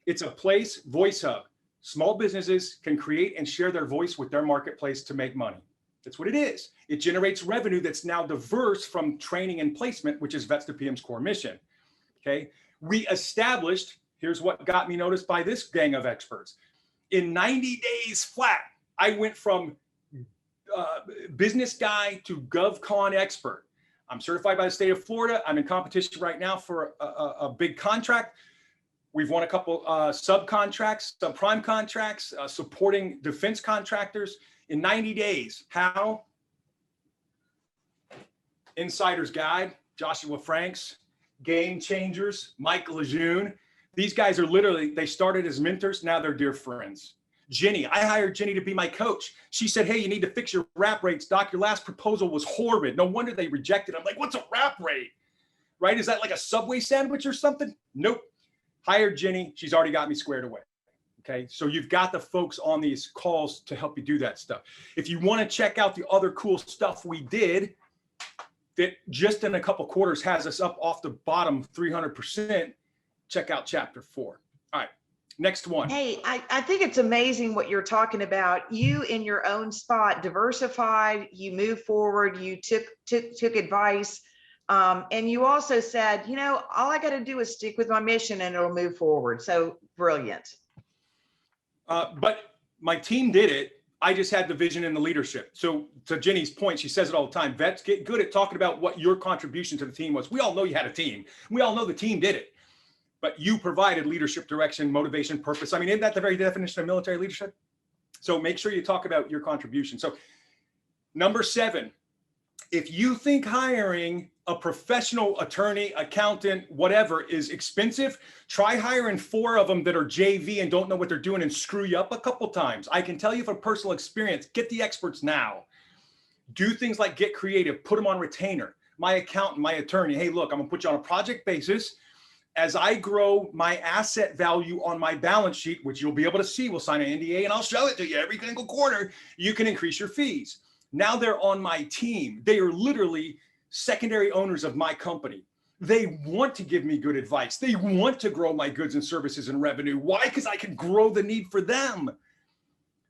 It's a place, voice hub. Small businesses can create and share their voice with their marketplace to make money. That's what it is. It generates revenue that's now diverse from training and placement, which is Vets to PM's core mission. Okay. We established, here's what got me noticed by this gang of experts. In 90 days flat, I went from business guy to GovCon expert. I'm certified by the state of Florida. I'm in competition right now for a big contract. We've won a couple subcontracts, subprime contracts, supporting defense contractors in 90 days. How? Insider's Guide, Joshua Franks, Game Changers, Mike Lejeune. These guys are literally, they started as mentors. Now they're dear friends. Jenny, I hired Jenny to be my coach. She said, hey, you need to fix your rap rates. Doc, your last proposal was horrid. No wonder they rejected. I'm like, what's a rap rate? Right? Is that like a Subway sandwich or something? Nope. Hired Jenny. She's already got me squared away. Okay. So you've got the folks on these calls to help you do that stuff. If you want to check out the other cool stuff we did that just in a couple quarters has us up off the bottom 300%, check out chapter 4. All right. Next one. Hey, I think it's amazing what you're talking about. You in your own spot, diversified, you moved forward, you took advice. And you also said, you know, all I got to do is stick with my mission and it'll move forward. So brilliant. But my team did it. I just had the vision and the leadership. So to Jenny's point, she says it all the time. Vets, get good at talking about what your contribution to the team was. We all know you had a team. We all know the team did it. But you provided leadership, direction, motivation, purpose. I mean, isn't that the very definition of military leadership? So make sure you talk about your contribution. So number 7, if you think hiring a professional attorney, accountant, whatever is expensive, try hiring 4 of them that are JV and don't know what they're doing and screw you up a couple times. I can tell you from personal experience, get the experts now. Do things like get creative, put them on retainer. My accountant, my attorney, hey, look, I'm gonna put you on a project basis. As I grow my asset value on my balance sheet, which you'll be able to see, we'll sign an NDA and I'll show it to you every single quarter, you can increase your fees. Now they're on my team. They are literally secondary owners of my company. They want to give me good advice. They want to grow my goods and services and revenue. Why? Because I can grow the need for them.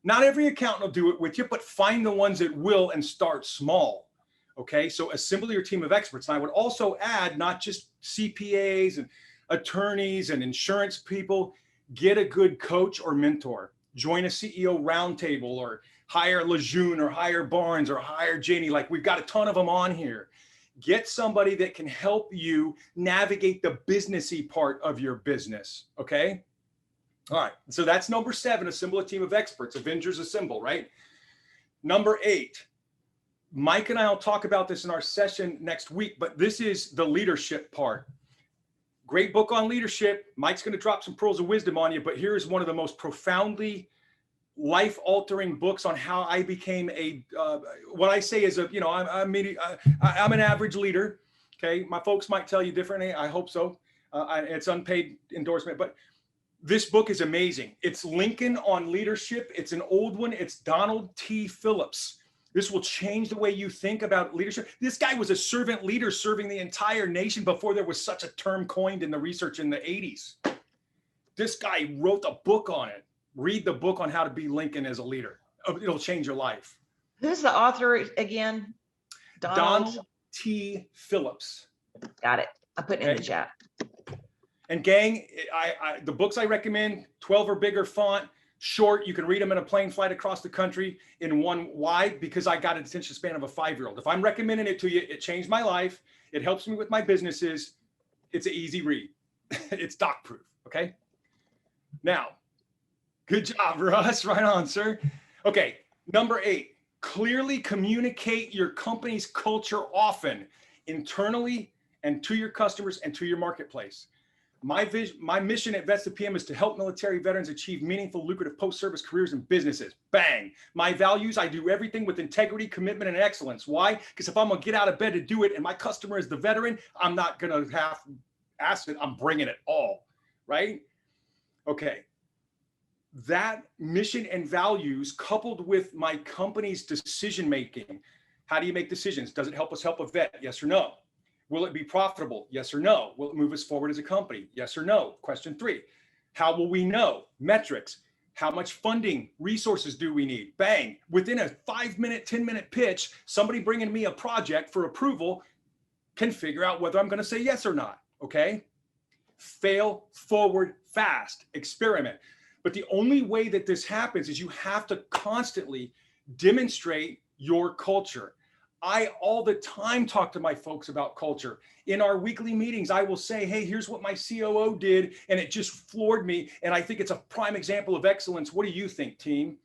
Not every accountant will do it with you, but find the ones that will and start small. Okay, so assemble your team of experts. And I would also add not just CPAs and attorneys and insurance people. Get a good coach or mentor. Join a CEO roundtable or hire Lejeune or hire Barnes or hire Janie. Like we've got a ton of them on here. Get somebody that can help you navigate the businessy part of your business, okay? All right, so that's number 7, assemble a team of experts, Avengers assemble, right? Number 8, Mike and I will talk about this in our session next week, but this is the leadership part. Great book on leadership. Mike's gonna drop some pearls of wisdom on you, but here's one of the most profoundly life-altering books on how I became a, what I say is I'm an average leader. Okay, my folks might tell you differently. I hope so. It's unpaid endorsement, but this book is amazing. It's Lincoln on Leadership. It's an old one. It's Donald T. Phillips. This will change the way you think about leadership. This guy was a servant leader serving the entire nation before there was such a term coined in the research in the 80s. This guy wrote a book on it. Read the book on how to be Lincoln as a leader. It'll change your life. Who's the author again? Donald T. Phillips. Got it. I put it in the chat. And gang, the books I recommend, 12 or bigger font, short. You can read them in a plane flight across the country in one. Why? Because I got an attention span of a 5-year-old. If I'm recommending it to you, it changed my life. It helps me with my businesses. It's an easy read. It's doc proof. Okay. Now, good job, Russ. Right on, sir. Okay. Number 8, clearly communicate your company's culture often, internally and to your customers and to your marketplace. My mission at Vets to PM is to help military veterans achieve meaningful, lucrative post-service careers and businesses. Bang. My values, I do everything with integrity, commitment, and excellence. Why? Because if I'm going to get out of bed to do it and my customer is the veteran, I'm not going to have asked it. I'm bringing it all, right? Okay. That mission and values coupled with my company's decision-making. How do you make decisions? Does it help us help a vet? Yes or no? Will it be profitable? Yes or no? Will it move us forward as a company? Yes or no? Question 3, how will we know? Metrics. How much funding, resources do we need? Bang. Within a 5-minute, 10-minute pitch, somebody bringing me a project for approval can figure out whether I'm going to say yes or not. Okay. Fail forward fast, experiment. But the only way that this happens is you have to constantly demonstrate your culture. I all the time talk to my folks about culture. In our weekly meetings, I will say, hey, here's what my COO did, and it just floored me. And I think it's a prime example of excellence. What do you think, team?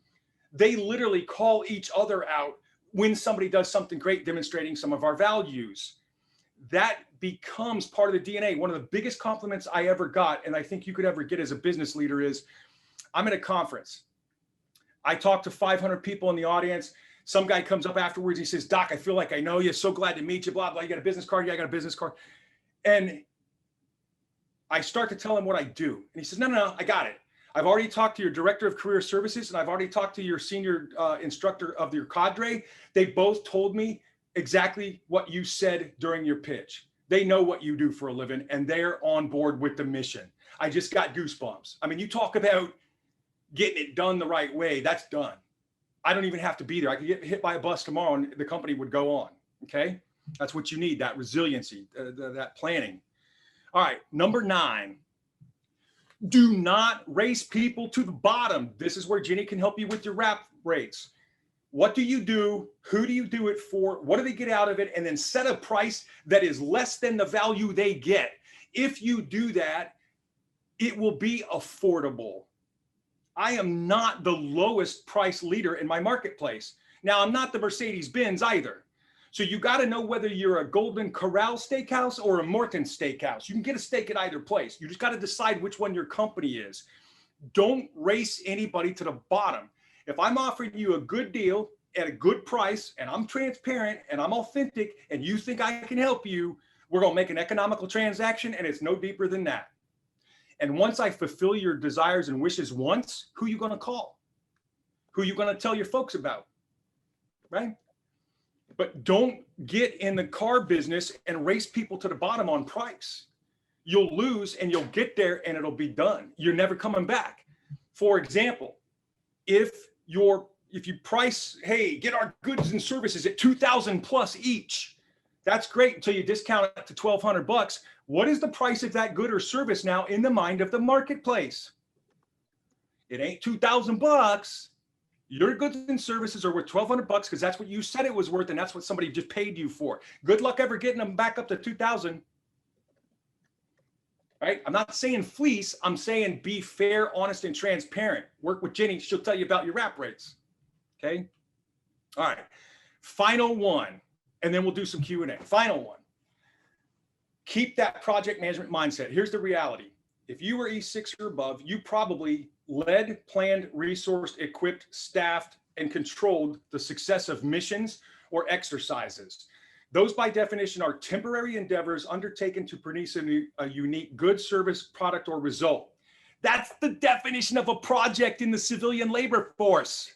They literally call each other out when somebody does something great, demonstrating some of our values. That becomes part of the DNA. One of the biggest compliments I ever got, and I think you could ever get as a business leader, is I'm at a conference. I talk to 500 people in the audience. Some guy comes up afterwards. He says, Doc, I feel like I know you. So glad to meet you, blah, blah. You got a business card? Yeah, I got a business card. And I start to tell him what I do. And he says, no, I got it. I've already talked to your director of career services, and I've already talked to your senior instructor of your cadre. They both told me exactly what you said during your pitch. They know what you do for a living, and they're on board with the mission. I just got goosebumps. I mean, you talk about getting it done the right way. That's done. I don't even have to be there. I could get hit by a bus tomorrow and the company would go on. Okay. That's what you need, that resiliency, that planning. All right. Number 9, do not race people to the bottom. This is where Jenny can help you with your rap rates. What do you do? Who do you do it for? What do they get out of it? And then set a price that is less than the value they get. If you do that, it will be affordable. I am not the lowest price leader in my marketplace. Now, I'm not the Mercedes-Benz either. So you got to know whether you're a Golden Corral steakhouse or a Morton steakhouse. You can get a steak at either place. You just got to decide which one your company is. Don't race anybody to the bottom. If I'm offering you a good deal at a good price and I'm transparent and I'm authentic and you think I can help you, we're going to make an economical transaction, and it's no deeper than that. And once I fulfill your desires and wishes once, who are you going to call? Who are you going to tell your folks about? Right? But don't get in the car business and race people to the bottom on price. You'll lose and you'll get there and it'll be done. You're never coming back. For example, if you price, hey, get our goods and services at 2,000 plus each, that's great until you discount it to $1,200. What is the price of that good or service now in the mind of the marketplace? It ain't 2,000 bucks. Your goods and services are worth $1,200 because that's what you said it was worth, and that's what somebody just paid you for. Good luck ever getting them back up to 2,000. Right? I'm not saying fleece. I'm saying be fair, honest, and transparent. Work with Jenny. She'll tell you about your wrap rates. Okay. All right. Final one, and then we'll do some Q&A. Final one. Keep that project management mindset. Here's the reality. If you were E6 or above, you probably led, planned, resourced, equipped, staffed, and controlled the success of missions or exercises. Those, by definition, are temporary endeavors undertaken to produce a unique good, service, product, or result. That's the definition of a project in the civilian labor force.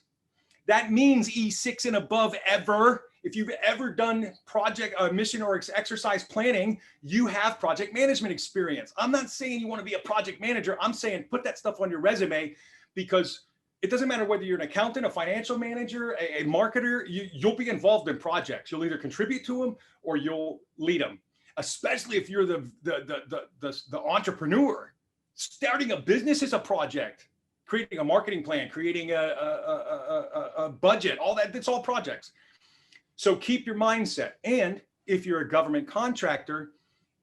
That means E6 and above ever. If you've ever done project, mission, or exercise planning, you have project management experience. I'm not saying you want to be a project manager. I'm saying put that stuff on your resume, because it doesn't matter whether you're an accountant, a financial manager, a marketer, you'll be involved in projects. You'll either contribute to them or you'll lead them, especially if you're the entrepreneur. Starting a business is a project. Creating a marketing plan, creating a budget, all that, it's all projects. So keep your mindset. And if you're a government contractor,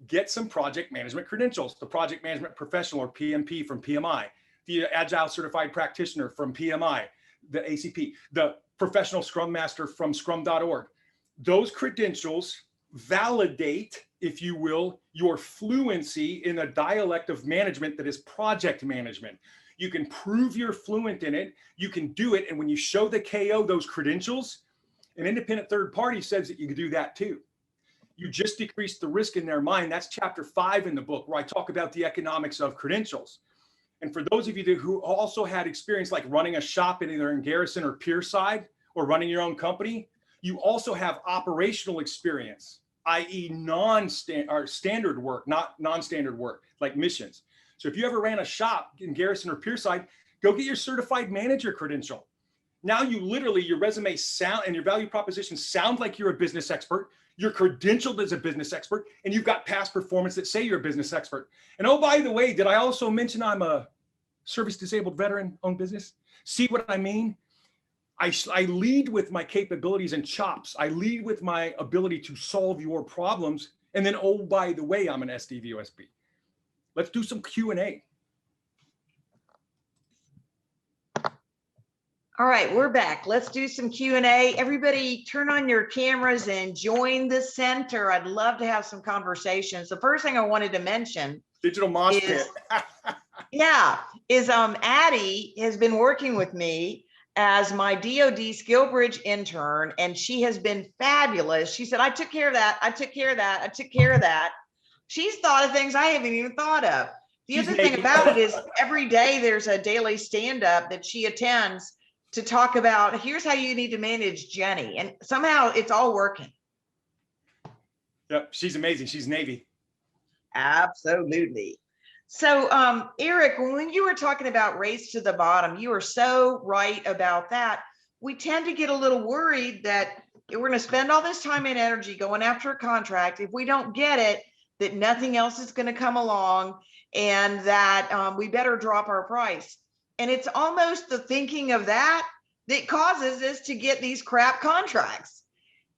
get some project management credentials, the project management professional or PMP from PMI, the Agile Certified Practitioner from PMI, the ACP, the professional Scrum Master from scrum.org. Those credentials validate, if you will, your fluency in a dialect of management that is project management. You can prove you're fluent in it. You can do it. And when you show the KO those credentials, an independent third party says that you can do that too. You just decrease the risk in their mind. That's chapter 5 in the book, where I talk about the economics of credentials. And for those of you who also had experience like running a shop either in Garrison or Pierside, or running your own company, you also have operational experience, i.e. standard work, not non-standard work, like missions. So if you ever ran a shop in Garrison or Pierside, go get your certified manager credential. Now you literally, your resume sound and your value proposition sound like you're a business expert. You're credentialed as a business expert, and you've got past performance that say you're a business expert. And oh, by the way, did I also mention I'm a service disabled veteran owned business? See what I mean? I lead with my capabilities and chops. I lead with my ability to solve your problems. And then, oh, by the way, I'm an SDVOSB. Let's do some Q&A. All right, we're back. Let's do some Q&A. Everybody turn on your cameras and join the center. I'd love to have some conversations. The first thing I wanted to mention Digital mosh pit. is Addie has been working with me as my DoD SkillBridge intern, and she has been fabulous. She said, I took care of that. I took care of that. I took care of that. She's thought of things I haven't even thought of. The other thing about it is every day there's a daily stand-up that she attends to talk about, here's how you need to manage Jenny. And somehow it's all working. Yep, she's amazing. She's Navy. Absolutely. So Eric, when you were talking about race to the bottom, you were so right about that. We tend to get a little worried that we're going to spend all this time and energy going after a contract. If we don't get it, that nothing else is going to come along, and that we better drop our price. And it's almost the thinking of that causes us to get these crap contracts.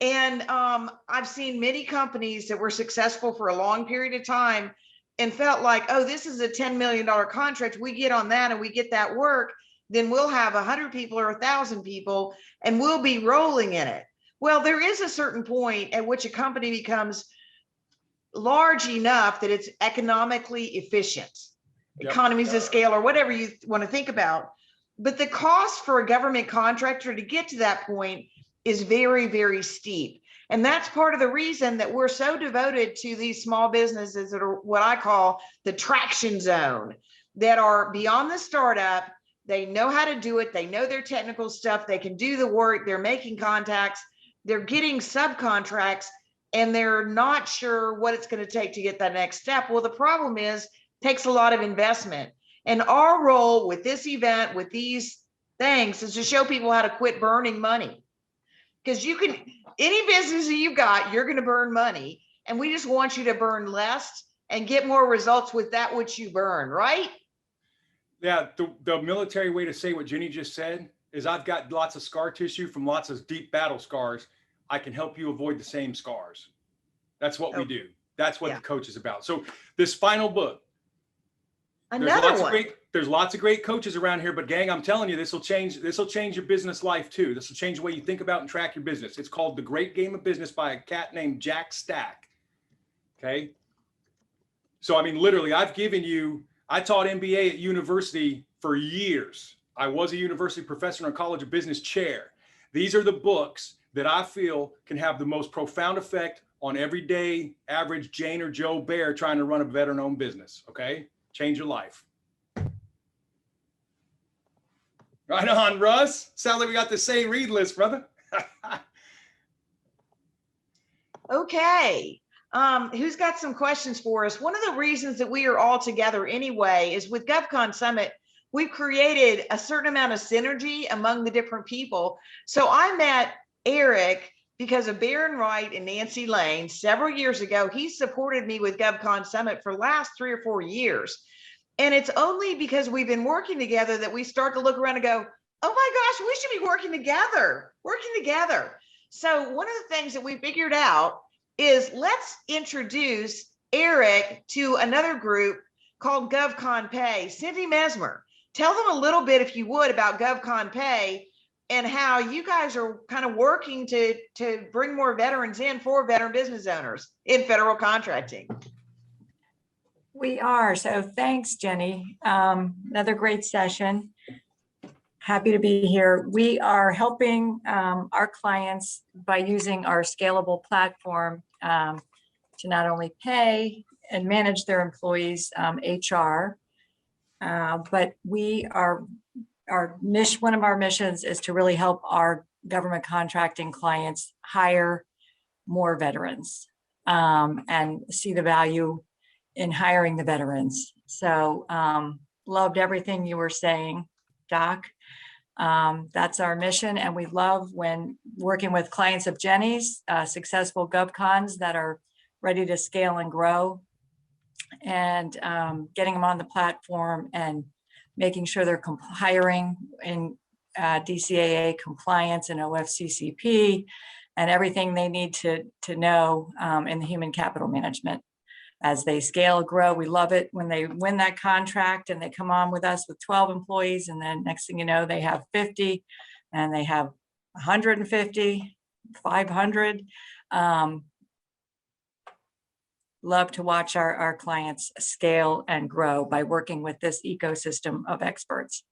And I've seen many companies that were successful for a long period of time and felt like, oh, this is a $10 million contract. We get on that and we get that work, then we'll have 100 people or 1,000 people and we'll be rolling in it. Well, there is a certain point at which a company becomes large enough that it's economically efficient. Yep. Economies of scale or whatever you want to think about. But the cost for a government contractor to get to that point is very, very steep. And that's part of the reason that we're so devoted to these small businesses that are what I call the traction zone, that are beyond the startup. They know how to do it. They know their technical stuff. They can do the work. They're making contacts. they're getting subcontracts and they're not sure what it's going to take to get that next step. Well, the problem is, it takes a lot of investment. And our role with this event, with these things, is to show people how to quit burning money. Because you can, any business that you've got, you're going to burn money. And we just want you to burn less and get more results with that which you burn, right? Yeah, the military way to say what Jenny just said is, I've got lots of scar tissue from lots of deep battle scars. I can help you avoid the same scars. That's what we do. That's what the coach is about. So this final book, there's lots of great coaches around here, but gang, I'm telling you, this will change your business life too. This will change the way you think about and track your business. It's called The Great Game of Business by a cat named Jack Stack. Okay. So, I mean, literally, I taught MBA at university for years. I was a university professor and a College of Business chair. These are the books that I feel can have the most profound effect on everyday average Jane or Joe Bear trying to run a veteran-owned business. Okay. Change your life. Right on, Russ. Sounds like we got the same read list, brother. Okay. Who's got some questions for us? One of the reasons that we are all together anyway is with GovCon Summit, we've created a certain amount of synergy among the different people. So I met Eric because of Baron Wright and Nancy Lane several years ago. He supported me with GovCon Summit for the last 3 or 4 years. And it's only because we've been working together that we start to look around and go, oh my gosh, we should be working together. So one of the things that we figured out is, let's introduce Eric to another group called GovCon Pay. Cindy Mesmer, tell them a little bit, if you would, about GovCon Pay and how you guys are kind of working to bring more veterans in for veteran business owners in federal contracting. We are. So thanks, Jenny. Another great session. Happy to be here. We are helping our clients by using our scalable platform to not only pay and manage their employees' HR, but one of our missions is to really help our government contracting clients hire more veterans and see the value in hiring the veterans. So loved everything you were saying, Doc. That's our mission. And we love when working with clients of Jenny's, successful GovCons that are ready to scale and grow, and getting them on the platform and making sure they're hiring in DCAA compliance and OFCCP and everything they need to know in the human capital management. As they scale and grow, we love it when they win that contract and they come on with us with 12 employees, and then next thing you know, they have 50 and they have 150, 500. Love to watch our clients scale and grow by working with this ecosystem of experts.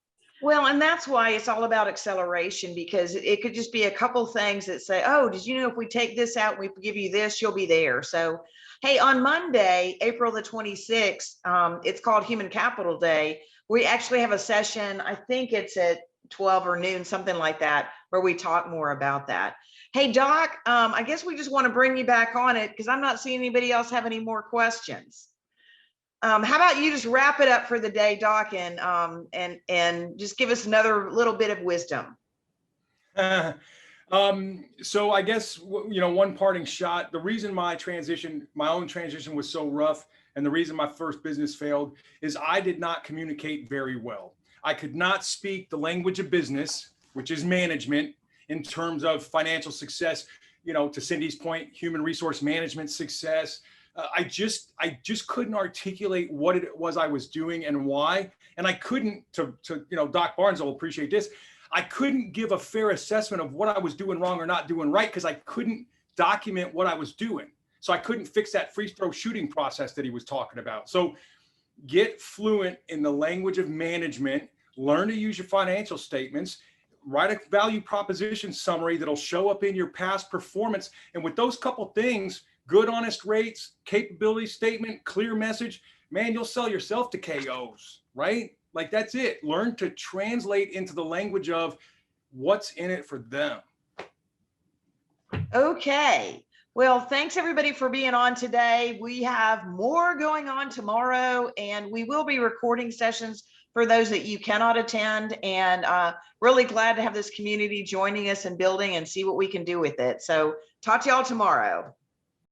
Well, and that's why it's all about acceleration, because it could just be a couple things that say, oh, did you know if we take this out, we give you this, you'll be there. So, hey, on Monday, April the 26th, it's called Human Capital Day. We actually have a session, I think it's at 12 or noon, something like that, where we talk more about that. Hey, Doc, I guess we just want to bring you back on it because I'm not seeing anybody else have any more questions. How about you just wrap it up for the day, Doc, and just give us another little bit of wisdom. So I guess, one parting shot, the reason my own transition was so rough, and the reason my first business failed, is I did not communicate very well. I could not speak the language of business, which is management, in terms of financial success, to Cindy's point, human resource management success. I just couldn't articulate what it was I was doing and why. And I couldn't, Doc Barnes will appreciate this, I couldn't give a fair assessment of what I was doing wrong or not doing right, because I couldn't document what I was doing. So I couldn't fix that free throw shooting process that he was talking about. So get fluent in the language of management, learn to use your financial statements, write a value proposition summary that'll show up in your past performance. And with those couple things, good, honest rates, capability statement, clear message, man, you'll sell yourself to KOs, right? Like, that's it. Learn to translate into the language of what's in it for them. Okay. Well, thanks everybody for being on today. We have more going on tomorrow, and we will be recording sessions for those that you cannot attend, and really glad to have this community joining us and building and see what we can do with it. So talk to y'all tomorrow.